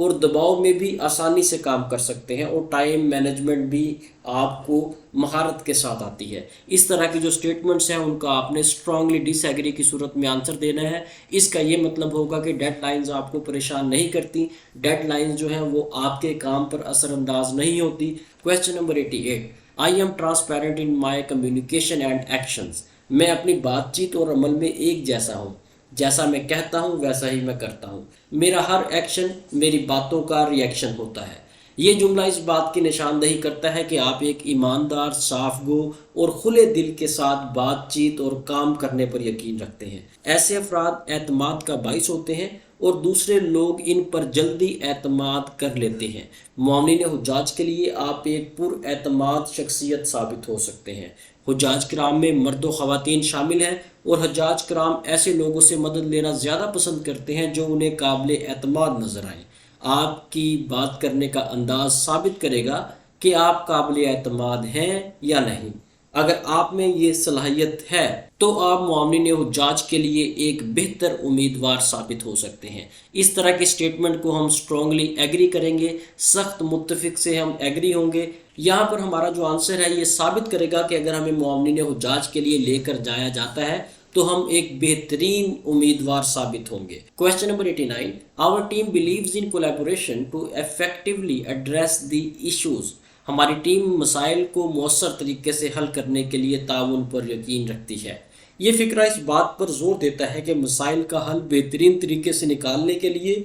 اور دباؤ میں بھی آسانی سے کام کر سکتے ہیں اور ٹائم مینجمنٹ بھی آپ کو مہارت کے ساتھ آتی ہے۔ اس طرح کی جو سٹیٹمنٹس ہیں ان کا آپ نے اسٹرانگلی ڈس ایگری کی صورت میں آنسر دینا ہے۔ اس کا یہ مطلب ہوگا کہ ڈیڈ لائنز آپ کو پریشان نہیں کرتی، ڈیڈ لائنز جو ہیں وہ آپ کے کام پر اثر انداز نہیں ہوتی۔ Question number 88، I am transparent in my communication and actions, میں اپنی بات چیت اور عمل میں ایک جیسا ہوں، جیسا میں کہتا ہوں ویسا ہی میں کرتا ہوں، میرا ہر ایکشن میری باتوں کا ری ایکشن ہوتا ہے۔ یہ جملہ اس بات کی نشاندہی کرتا ہے کہ آپ ایک ایماندار، صاف گو اور کھلے دل کے ساتھ بات چیت اور کام کرنے پر یقین رکھتے ہیں۔ ایسے افراد اعتماد کا باعث ہوتے ہیں اور دوسرے لوگ ان پر جلدی اعتماد کر لیتے ہیں۔ معاونین حجاج کے لیے آپ ایک پر اعتماد شخصیت ثابت ہو سکتے ہیں۔ حجاج کرام میں مرد و خواتین شامل ہیں اور حجاج کرام ایسے لوگوں سے مدد لینا زیادہ پسند کرتے ہیں جو انہیں قابل اعتماد نظر آئیں۔ آپ کی بات کرنے کا انداز ثابت کرے گا کہ آپ قابل اعتماد ہیں یا نہیں۔ اگر آپ میں یہ صلاحیت ہے تو آپ معاونین حجاج کے لیے ایک بہتر امیدوار ثابت ہو سکتے ہیں۔ اس طرح کی سٹیٹمنٹ کو ہم اسٹرانگلی ایگری کریں گے، سخت متفق سے ہم ایگری ہوں گے۔ یہاں پر ہمارا جو آنسر ہے یہ ثابت کرے گا کہ اگر ہمیں معاونین حجاج کے لیے لے کر جایا جاتا ہے تو ہم ایک بہترین امیدوار ثابت ہوں گے۔ Question number 89، our team believes in collaboration to effectively address the issues, ہماری ٹیم مسائل کو مؤثر طریقے سے حل کرنے کے لیے تعاون پر یقین رکھتی ہے۔ یہ فقرہ اس بات پر زور دیتا ہے کہ مسائل کا حل بہترین طریقے سے نکالنے کے لیے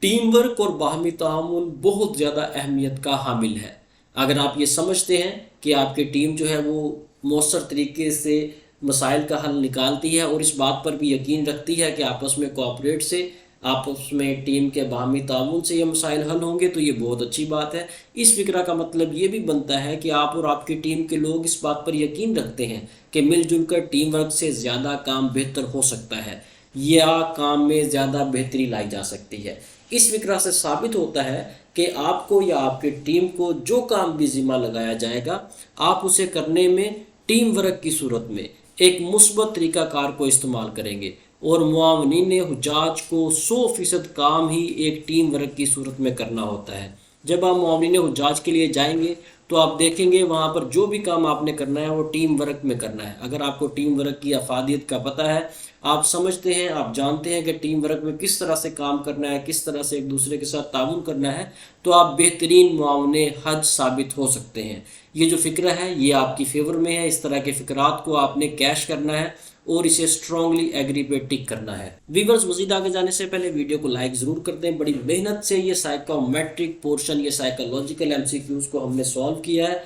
ٹیم ورک اور باہمی تعاون بہت زیادہ اہمیت کا حامل ہے۔ اگر آپ یہ سمجھتے ہیں کہ آپ کی ٹیم جو ہے وہ مؤثر طریقے سے مسائل کا حل نکالتی ہے اور اس بات پر بھی یقین رکھتی ہے کہ آپس میں کوآپریٹ سے، آپس میں ٹیم کے باہمی تعاون سے یہ مسائل حل ہوں گے، تو یہ بہت اچھی بات ہے۔ اس فقرہ کا مطلب یہ بھی بنتا ہے کہ آپ اور آپ کی ٹیم کے لوگ اس بات پر یقین رکھتے ہیں کہ مل جل کر ٹیم ورک سے زیادہ کام بہتر ہو سکتا ہے یا کام میں زیادہ بہتری لائی جا سکتی ہے۔ اس فقرہ سے ثابت ہوتا ہے کہ آپ کو یا آپ کی ٹیم کو جو کام بھی ذمہ لگایا جائے گا، آپ اسے کرنے میں ٹیم ورک کی صورت میں ایک مثبت طریقہ کار کو استعمال کریں گے، اور معاونین حجاج کو 100% کام ہی ایک ٹیم ورک کی صورت میں کرنا ہوتا ہے۔ جب آپ معاونین حجاج کے لیے جائیں گے تو آپ دیکھیں گے وہاں پر جو بھی کام آپ نے کرنا ہے وہ ٹیم ورک میں کرنا ہے۔ اگر آپ کو ٹیم ورک کی افادیت کا پتہ ہے، آپ سمجھتے ہیں، آپ جانتے ہیں کہ ٹیم ورک میں کس طرح سے کام کرنا ہے، کس طرح سے ایک دوسرے کے ساتھ تعاون کرنا ہے، تو آپ بہترین معاون حج ثابت ہو سکتے ہیں۔ یہ جو فقرہ ہے یہ آپ کی فیور میں ہے۔ اس طرح کے فقرات کو آپ نے کیش کرنا ہے اور اسے اسٹرانگلی ایگری پہ ٹک کرنا ہے۔ ویورز، مزید آگے جانے سے پہلے ویڈیو کو لائک ضرور کر دیں۔ بڑی محنت سے یہ سائیکومیٹرک پورشن، یہ سائیکولوجیکل MCQs کو ہم نے سالو کیا ہے۔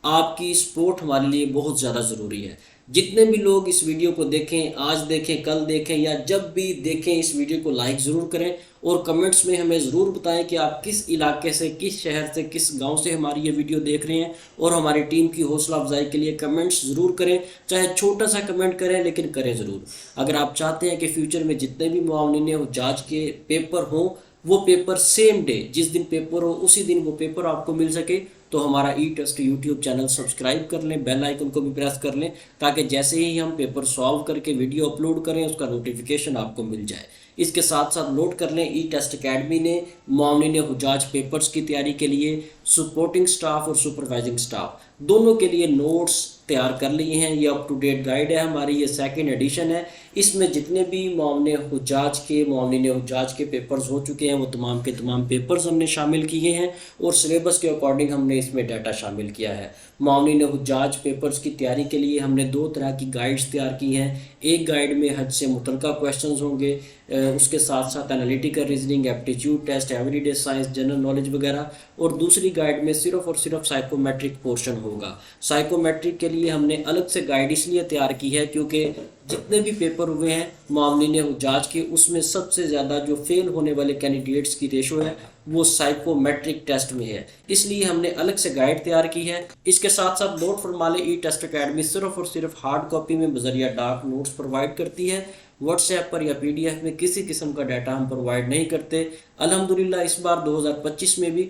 آپ کی سپورٹ ہمارے لیے بہت زیادہ ضروری ہے۔ جتنے بھی لوگ اس ویڈیو کو دیکھیں، آج دیکھیں، کل دیکھیں یا جب بھی دیکھیں، اس ویڈیو کو لائک ضرور کریں اور کمنٹس میں ہمیں ضرور بتائیں کہ آپ کس علاقے سے، کس شہر سے، کس گاؤں سے ہماری یہ ویڈیو دیکھ رہے ہیں، اور ہماری ٹیم کی حوصلہ افزائی کے لیے کمنٹس ضرور کریں۔ چاہے چھوٹا سا کمنٹ کریں لیکن کریں ضرور۔ اگر آپ چاہتے ہیں کہ فیوچر میں جتنے بھی معاونین حجاج کے پیپر ہوں وہ پیپر سیم ڈے، جس دن پیپر ہو اسی دن وہ پیپر آپ کو مل سکے، تو ہمارا ای ٹیسٹ یوٹیوب چینل سبسکرائب کر لیں، بیل آئیکن کو بھی پریس کر لیں، تاکہ جیسے ہی ہم پیپر سالو کر کے ویڈیو اپلوڈ کریں اس کا نوٹیفیکیشن آپ کو مل جائے۔ اس کے ساتھ ساتھ نوٹ کر لیں، ای ٹیسٹ اکیڈمی نے معاونین حجاج پیپرز کی تیاری کے لیے سپورٹنگ سٹاف اور سپروائزنگ سٹاف دونوں کے لیے نوٹس تیار کر لیے ہیں۔ یہ اپ ٹو ڈیٹ گائیڈ ہے ہماری، یہ سیکنڈ ایڈیشن ہے۔ اس میں جتنے بھی معاونین حجاج کے پیپرز ہو چکے ہیں وہ تمام کے تمام پیپرز ہم نے شامل کیے ہیں، اور سلیبس کے اکارڈنگ ہم نے اس میں ڈیٹا شامل کیا ہے۔ معاونین حجاج پیپرز کی تیاری کے لیے ہم نے 2 طرح کی گائیڈز تیار کی ہیں۔ ایک گائیڈ میں حج سے متعلقہ کویشچنز ہوں گے، اس کے ساتھ ساتھ analytical reasoning, aptitude test, every day science, general knowledge وغیرہ، اور دوسری گائیڈ میں صرف اور صرف سائیکومیٹرک پورشن ہوگا۔ سائیکومیٹرک کے لیے ہم نے الگ سے گائیڈ اس لیے تیار کی ہے کیونکہ جتنے بھی پیپر ہوئے ہیں معاونین حجاج کے، اس میں سب سے زیادہ جو فیل ہونے والے کینڈیڈیٹس کی ریشو ہے وہ سائیکومیٹرک ٹیسٹ میں ہے، اس لیے ہم نے الگ سے گائیڈ تیار کی ہے۔ اس کے ساتھ ساتھ نوٹ فرما لیں، ای ٹیسٹ اکیڈمی صرف اور صرف ہارڈ کاپی میں بذریعہ ڈاک نوٹس پرووائڈ کرتی ہے۔ واٹس ایپ پر یا PDF میں کسی قسم کا ڈیٹا ہم پرووائڈ نہیں کرتے۔ الحمدللہ اس بار 2025 میں بھی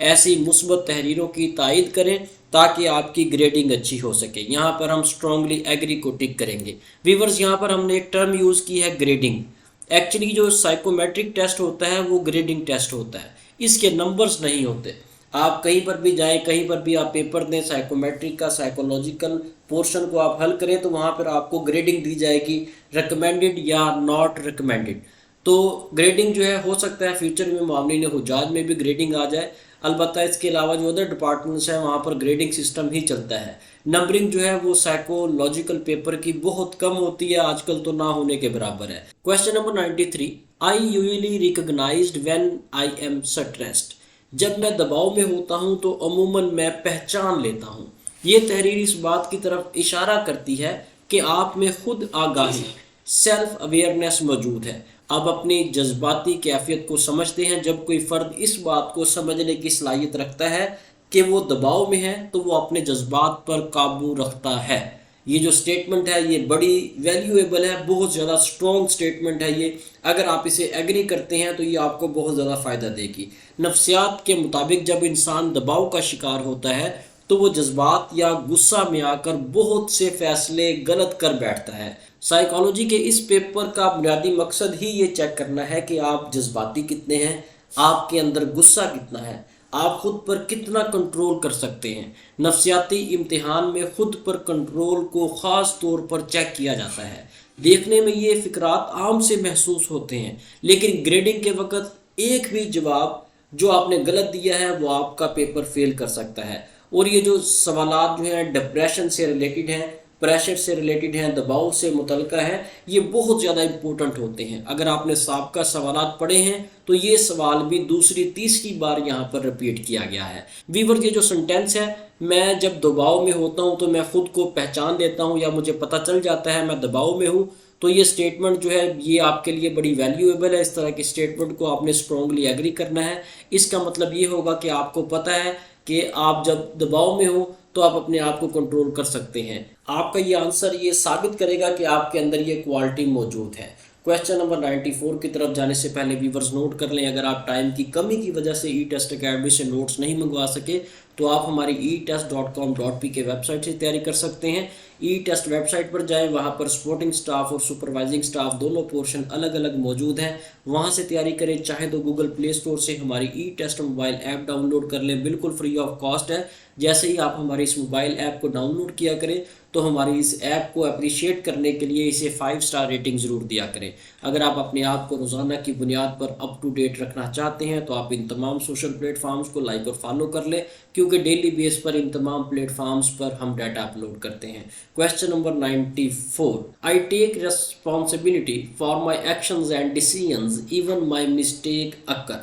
ایسی مثبت تحریروں کی تائید کریں تاکہ آپ کی گریڈنگ اچھی ہو سکے۔ یہاں پر ہم اسٹرانگلی ایگری کو ٹک کریں گے۔ ویورز یہاں پر ہم نے ایک ٹرم یوز کی ہے گریڈنگ۔ ایکچولی جو سائیکومیٹرک ٹیسٹ ہوتا ہے وہ گریڈنگ ٹیسٹ ہوتا ہے، اس کے نمبرز نہیں ہوتے۔ آپ کہیں پر بھی جائیں، کہیں پر بھی آپ پیپر دیں سائیکومیٹرک کا، سائیکولوجیکل پورشن کو آپ حل کریں تو وہاں پر آپ کو گریڈنگ دی جائے گی، ریکمینڈڈ یا ناٹ ریکمینڈڈ۔ تو گریڈنگ جو ہے ہو سکتا ہے فیوچر میں معاملین حجاج میں بھی گریڈنگ آ جائے، البتہ اس کے علاوہ جو ادر ڈپارٹمنٹس ہیں وہاں پر گریڈنگ سسٹم ہی چلتا ہے۔ نمبرنگ جو ہے وہ سائیکولوجیکل پیپر کی بہت کم ہوتی ہے، آج کل تو نہ ہونے کے برابر ہے۔ Question number 93، I usually recognized when I am stressed۔ جب میں دباؤ میں ہوتا ہوں تو عموماً میں پہچان لیتا ہوں۔ یہ تحریر اس بات کی طرف اشارہ کرتی ہے کہ آپ میں خود آگاہی، سیلف اویئرنیس موجود ہے۔ آپ اپنی جذباتی کیفیت کو سمجھتے ہیں۔ جب کوئی فرد اس بات کو سمجھنے کی صلاحیت رکھتا ہے کہ وہ دباؤ میں ہے تو وہ اپنے جذبات پر قابو رکھتا ہے۔ یہ جو سٹیٹمنٹ ہے یہ بڑی ویلیویبل ہے، بہت زیادہ سٹرونگ سٹیٹمنٹ ہے یہ۔ اگر آپ اسے ایگری کرتے ہیں تو یہ آپ کو بہت زیادہ فائدہ دے گی۔ نفسیات کے مطابق جب انسان دباؤ کا شکار ہوتا ہے تو وہ جذبات یا غصہ میں آ کر بہت سے فیصلے غلط کر بیٹھتا ہے۔ سائیکالوجی کے اس پیپر کا بنیادی مقصد ہی یہ چیک کرنا ہے کہ آپ جذباتی کتنے ہیں، آپ کے اندر غصہ کتنا ہے، آپ خود پر کتنا کنٹرول کر سکتے ہیں۔ نفسیاتی امتحان میں خود پر کنٹرول کو خاص طور پر چیک کیا جاتا ہے۔ دیکھنے میں یہ فقرات عام سے محسوس ہوتے ہیں، لیکن گریڈنگ کے وقت ایک بھی جواب جو آپ نے غلط دیا ہے وہ آپ کا پیپر فیل کر سکتا ہے۔ اور یہ جو سوالات جو ہیں ڈپریشن سے ریلیٹڈ ہیں، پریشر سے ریلیٹڈ ہیں، دباؤ سے متعلقہ ہے، یہ بہت زیادہ امپورٹنٹ ہوتے ہیں۔ اگر آپ نے سابقہ سوالات پڑھے ہیں تو یہ سوال بھی دوسری تیسری بار یہاں پر رپیٹ کیا گیا ہے۔ ویور یہ جو سنٹینس ہے، میں جب دباؤ میں ہوتا ہوں تو میں خود کو پہچان لیتا ہوں یا مجھے پتہ چل جاتا ہے میں دباؤ میں ہوں، تو یہ سٹیٹمنٹ جو ہے یہ آپ کے لیے بڑی ویلیویبل ہے۔ اس طرح کی سٹیٹمنٹ کو آپ نے اسٹرانگلی ایگری کرنا ہے۔ اس کا مطلب یہ ہوگا کہ آپ کو پتہ ہے کہ آپ جب دباؤ میں ہو تو آپ اپنے آپ کو کنٹرول کر سکتے ہیں۔ آپ کا یہ آنسر یہ ثابت کرے گا کہ آپ کے اندر یہ کوالٹی موجود ہے۔ کویسچن نمبر 94 کی طرف جانے سے پہلے ویورز نوٹ کر لیں، اگر آپ ٹائم کی کمی کی وجہ سے ای ٹیسٹ اکیڈمی سے نوٹس نہیں منگوا سکے تو آپ ہماری etest.com.pk ویب سائٹ سے تیاری کر سکتے ہیں۔ ای ٹیسٹ ویب سائٹ پر جائیں، وہاں پر سپورٹنگ سٹاف اور سپروائزنگ سٹاف دونوں پورشن الگ الگ موجود ہیں، وہاں سے تیاری کریں۔ چاہے تو گوگل پلے اسٹور سے ہماری e test mobile app download کر لیں، بالکل فری آف کاسٹ ہے۔ جیسے ہی آپ ہماری اس موبائل ایپ کو ڈاؤن لوڈ کیا کریں تو ہماری اس ایپ کو اپریشیٹ کرنے کے لیے اسے 5 سٹار ریٹنگ ضرور دیا کریں۔ اگر آپ اپنے آپ کو روزانہ کی بنیاد پر اپ ٹو ڈیٹ رکھنا چاہتے ہیں تو آپ ان تمام سوشل پلیٹ فارمز کو لائک اور فالو کر لیں، کیونکہ ڈیلی بیس پر ان تمام پلیٹ فارمز پر ہم ڈیٹا اپلوڈ کرتے ہیں۔ Question number 94، I take responsibility for my actions and decisions even my mistake occur۔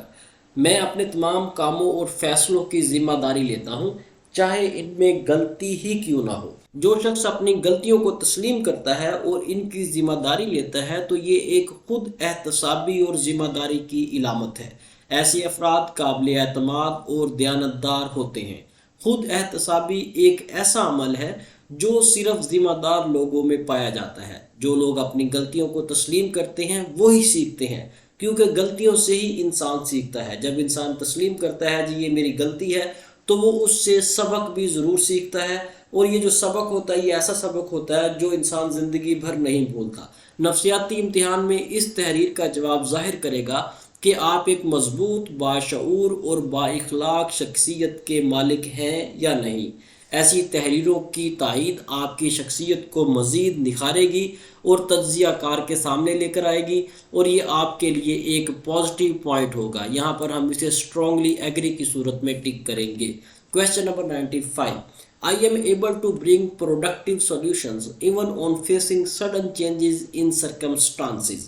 میں اپنے تمام کاموں اور فیصلوں کی ذمہ داری لیتا ہوں، چاہے ان میں غلطی ہی کیوں نہ ہو۔ جو شخص اپنی غلطیوں کو تسلیم کرتا ہے اور ان کی ذمہ داری لیتا ہے تو یہ ایک خود احتسابی اور ذمہ داری کی علامت ہے۔ ایسے افراد قابل اعتماد اور دیانتدار ہوتے ہیں۔ خود احتسابی ایک ایسا عمل ہے جو صرف ذمہ دار لوگوں میں پایا جاتا ہے۔ جو لوگ اپنی غلطیوں کو تسلیم کرتے ہیں وہی سیکھتے ہیں، کیونکہ غلطیوں سے ہی انسان سیکھتا ہے۔ جب انسان تسلیم کرتا ہے جی یہ میری غلطی ہے تو وہ اس سے سبق بھی ضرور سیکھتا ہے، اور یہ جو سبق ہوتا ہے یہ ایسا سبق ہوتا ہے جو انسان زندگی بھر نہیں بھولتا۔ نفسیاتی امتحان میں اس تحریر کا جواب ظاہر کرے گا کہ آپ ایک مضبوط، باشعور اور با اخلاق شخصیت کے مالک ہیں یا نہیں۔ ایسی تحریروں کی تائید آپ کی شخصیت کو مزید نکھارے گی اور تجزیہ کار کے سامنے لے کر آئے گی، اور یہ آپ کے لیے ایک پازیٹیو پوائنٹ ہوگا۔ یہاں پر ہم اسے اسٹرانگلی ایگری کی صورت میں ٹک کریں گے۔ Question number 95، I am able to bring productive solutions even on facing sudden changes in circumstances۔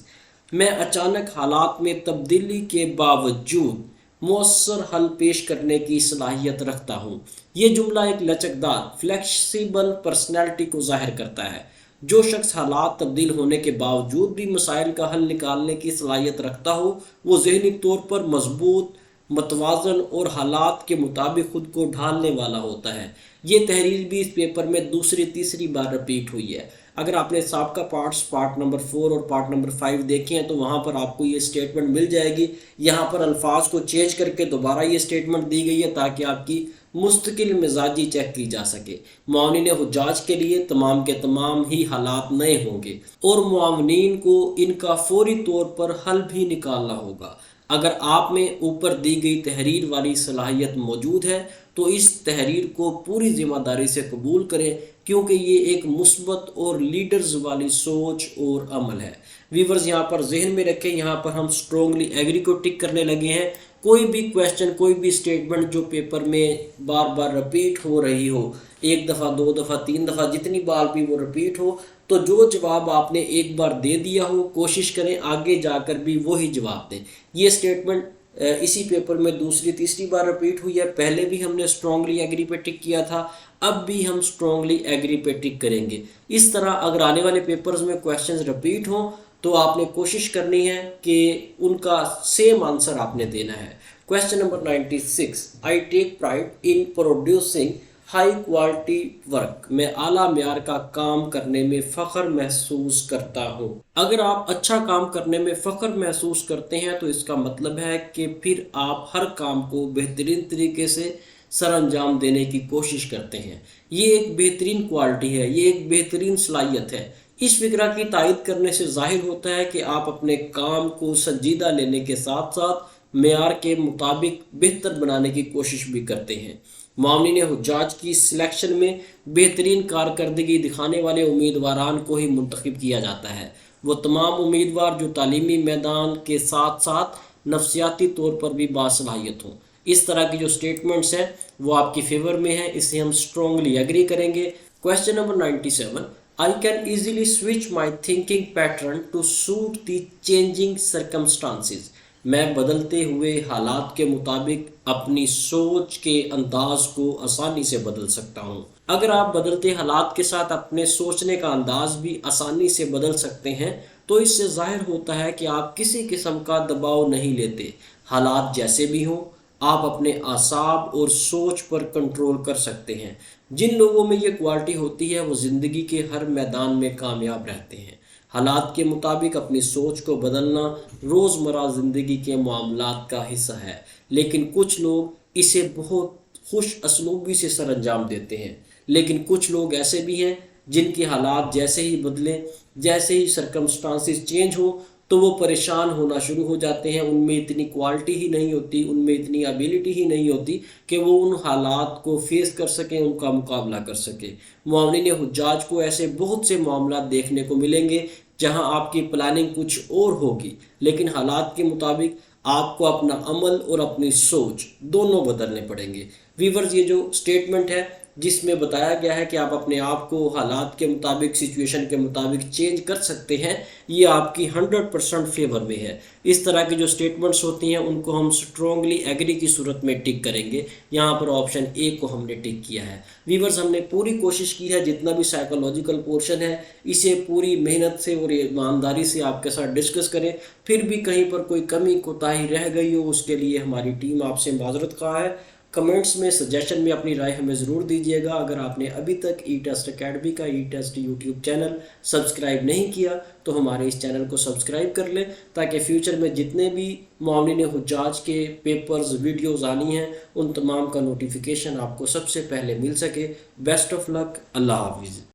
میں اچانک حالات میں تبدیلی کے باوجود مؤثر حل پیش کرنے کی صلاحیت رکھتا ہوں۔ یہ جملہ ایک لچکدار، فلیکسیبل پرسنالٹی کو ظاہر کرتا ہے۔ جو شخص حالات تبدیل ہونے کے باوجود بھی مسائل کا حل نکالنے کی صلاحیت رکھتا ہو وہ ذہنی طور پر مضبوط، متوازن اور حالات کے مطابق خود کو ڈھالنے والا ہوتا ہے۔ یہ تحریر بھی اس پیپر میں دوسری تیسری بار رپیٹ ہوئی ہے۔ اگر آپ نے سابقہ پارٹ نمبر 4 اور پارٹ نمبر 5 دیکھے ہیں تو وہاں پر آپ کو یہ اسٹیٹمنٹ مل جائے گی. یہاں پر الفاظ کو چینج کر کے دوبارہ یہ اسٹیٹمنٹ دی گئی ہے تاکہ آپ کی مستقل مزاجی چیک کی جا سکے. معاونین حجاج کے لیے تمام کے تمام ہی حالات نئے ہوں گے اور معاونین کو ان کا فوری طور پر حل بھی نکالنا ہوگا. اگر آپ میں اوپر دی گئی تحریر والی صلاحیت موجود ہے تو اس تحریر کو پوری ذمہ داری سے قبول کریں کیونکہ یہ ایک مثبت اور لیڈرز والی سوچ اور عمل ہے. ویورز یہاں پر ذہن میں رکھیں، یہاں پر ہم اسٹرانگلی ایگری کو ٹک کرنے لگے ہیں. کوئی بھی کویشچن، کوئی بھی اسٹیٹمنٹ جو پیپر میں بار بار رپیٹ ہو رہی ہو، 1 دفعہ 2 دفعہ 3 دفعہ جتنی بار بھی وہ رپیٹ ہو، تو جو جواب آپ نے ایک بار دے دیا ہو کوشش کریں آگے جا کر بھی وہی جواب دیں. یہ اسٹیٹمنٹ اسی پیپر میں دوسری تیسری بار رپیٹ ہوئی ہے. پہلے بھی ہم نے اسٹرانگلی ایگری پہ ٹک کیا تھا، اب بھی ہم اسٹرانگلی ایگری پہ ٹک کریں گے. اس طرح اگر آنے والے پیپرز میں کویشچنز رپیٹ ہوں تو آپ نے کوشش کرنی ہے کہ ان کا سیم آنسر آپ نے دینا ہے. Question number 96. I take pride in producing high quality work. میں اعلیٰ معیار کا کام کرنے میں فخر محسوس کرتا ہوں. اگر آپ اچھا کام کرنے میں فخر محسوس کرتے ہیں تو اس کا مطلب ہے کہ پھر آپ ہر کام کو بہترین طریقے سے سر انجام دینے کی کوشش کرتے ہیں. یہ ایک بہترین کوالٹی ہے، یہ ایک بہترین صلاحیت ہے. اس فکرہ کی تائید کرنے سے ظاہر ہوتا ہے کہ آپ اپنے کام کو سنجیدہ لینے کے ساتھ ساتھ معیار کے مطابق بہتر بنانے کی کوشش بھی کرتے ہیں. معاونین حجاج کی سلیکشن میں بہترین کارکردگی دکھانے والے امیدواران کو ہی منتخب کیا جاتا ہے. وہ تمام امیدوار جو تعلیمی میدان کے ساتھ ساتھ نفسیاتی طور پر بھی باصلاحیت ہوں. اس طرح کی جو سٹیٹمنٹس ہیں وہ آپ کی فیور میں ہیں، اسے ہم اسٹرانگلی ایگری کریں گے. Question number 97. I can easily switch my thinking pattern to suit the changing circumstances. میں بدلتے ہوئے حالات کے مطابق اپنی سوچ کے انداز کو آسانی سے بدل سکتا ہوں. اگر آپ بدلتے حالات کے ساتھ اپنے سوچنے کا انداز بھی آسانی سے بدل سکتے ہیں تو اس سے ظاہر ہوتا ہے کہ آپ کسی قسم کا دباؤ نہیں لیتے. حالات جیسے بھی ہوں آپ اپنے اعصاب اور سوچ پر کنٹرول کر سکتے ہیں. جن لوگوں میں یہ کوالٹی ہوتی ہے وہ زندگی کے ہر میدان میں کامیاب رہتے ہیں. حالات کے مطابق اپنی سوچ کو بدلنا روزمرہ زندگی کے معاملات کا حصہ ہے، لیکن کچھ لوگ اسے بہت خوش اسلوبی سے سر انجام دیتے ہیں. لیکن کچھ لوگ ایسے بھی ہیں جن کے حالات جیسے ہی بدلیں، جیسے ہی سرکمسٹانسز چینج ہوں تو وہ پریشان ہونا شروع ہو جاتے ہیں. ان میں اتنی کوالٹی ہی نہیں ہوتی، ان میں اتنی ابیلٹی ہی نہیں ہوتی کہ وہ ان حالات کو فیس کر سکیں، ان کا مقابلہ کر سکیں. معاونین حجاج کو ایسے بہت سے معاملات دیکھنے کو ملیں گے جہاں آپ کی پلاننگ کچھ اور ہوگی لیکن حالات کے مطابق آپ کو اپنا عمل اور اپنی سوچ دونوں بدلنے پڑیں گے. ویورز یہ جو سٹیٹمنٹ ہے جس میں بتایا گیا ہے کہ آپ اپنے آپ کو حالات کے مطابق، سچویشن کے مطابق چینج کر سکتے ہیں، یہ آپ کی 100% فیور میں ہے. اس طرح کی جو سٹیٹمنٹس ہوتی ہیں ان کو ہم اسٹرانگلی ایگری کی صورت میں ٹک کریں گے. یہاں پر آپشن اے کو ہم نے ٹک کیا ہے. ویورز ہم نے پوری کوشش کی ہے جتنا بھی سائیکولوجیکل پورشن ہے اسے پوری محنت سے اور ایمانداری سے آپ کے ساتھ ڈسکس کریں. پھر بھی کہیں پر کوئی کمی کوتاہی رہ گئی ہو اس کے لیے ہماری ٹیم آپ سے معذرت خواہ ہے. کمنٹس میں سجیشن میں اپنی رائے ہمیں ضرور دیجیے گا. اگر آپ نے ابھی تک ای ٹیسٹ اکیڈمی کا ای ٹیسٹ یوٹیوب چینل سبسکرائب نہیں کیا تو ہمارے اس چینل کو سبسکرائب کر لیں تاکہ فیوچر میں جتنے بھی معاونین حجاج کے پیپرز ویڈیوز آنی ہیں ان تمام کا نوٹیفیکیشن آپ کو سب سے پہلے مل سکے. بیسٹ آف لک. اللہ حافظ.